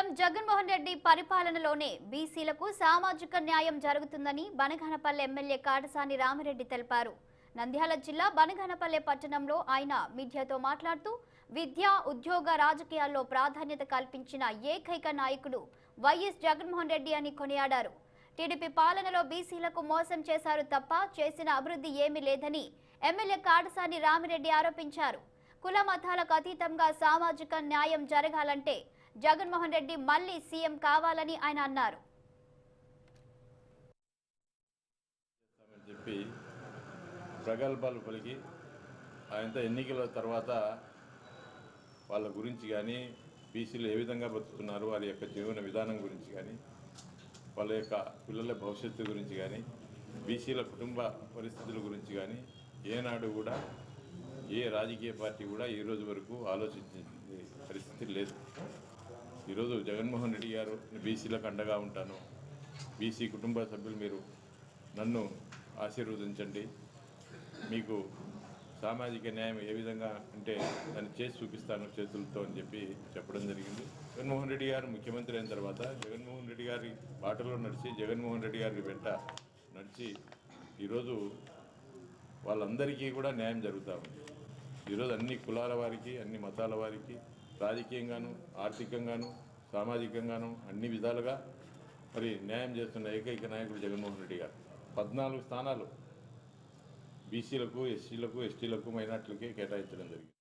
CM Jaganmohan Reddy పరిపాలనలోనే బీసీలకు సామాజిక న్యాయం జరుగుతుందని బనగానపల్లె ఎమ్మెల్యే కాటసాని రామిరెడ్డి తెలిపారు. నంద్యాల జిల్లా బనగానపల్లె పట్టణంలో ఆయన మీడియాతో మాట్లాడుతూ విద్య, ఉద్యోగ, రాజకీయాల్లో ప్రాధాన్యత కల్పించిన ఏకైక నాయకుడు వైఎస్ జగన్మోహన్ రెడ్డి అని కొనియాడారు. టీడీపీ పాలనలో బీసీలకు మోసం చేశారు తప్ప చేసిన అభివృద్ధి ఏమీ లేదని ఎమ్మెల్యే కాటసాని రామిరెడ్డి ఆరోపించారు. కుల మతాలకు అతీతంగా సామాజిక న్యాయం జరగాలంటే జగన్మోహన్ రెడ్డి మళ్లీ సీఎం కావాలని ఆయన అన్నారు. చెప్పి ప్రగల్భాలు పలికి ఆయనంతా ఎన్నికల తర్వాత వాళ్ళ గురించి కానీ, బీసీలు ఏ విధంగా బతుకుతున్నారు, వారి యొక్క జీవన విధానం గురించి కానీ, వాళ్ళ యొక్క పిల్లల భవిష్యత్తు గురించి కానీ, బీసీల కుటుంబ పరిస్థితుల గురించి కానీ ఏనాడు కూడా ఏ రాజకీయ పార్టీ కూడా ఈ రోజు వరకు ఆలోచించే పరిస్థితి లేదు. ఈరోజు జగన్మోహన్ రెడ్డి గారు బీసీలకు అండగా ఉంటాను, బీసీ కుటుంబ సభ్యులు మీరు నన్ను ఆశీర్వదించండి, మీకు సామాజిక న్యాయం ఏ విధంగా అంటే దాన్ని చేసి చూపిస్తాను చేతులతో అని చెప్పి చెప్పడం జరిగింది. జగన్మోహన్ రెడ్డి గారు ముఖ్యమంత్రి అయిన తర్వాత జగన్మోహన్ రెడ్డి గారి బాటలో నడిచి, జగన్మోహన్ రెడ్డి గారి వెంట నడిచి ఈరోజు వాళ్ళందరికీ కూడా న్యాయం జరుగుతూ ఉంది. ఈరోజు అన్ని కులాల వారికి, అన్ని మతాల వారికి రాజకీయంగాను, ఆర్థికంగాను, సామాజికంగాను అన్ని విధాలుగా మరి న్యాయం చేస్తున్న ఏకైక నాయకుడు జగన్మోహన్ రెడ్డి గారు. 14 స్థానాలు బీసీలకు, ఎస్సీలకు, ఎస్టీలకు, మైనార్టీలకే కేటాయించడం జరిగింది.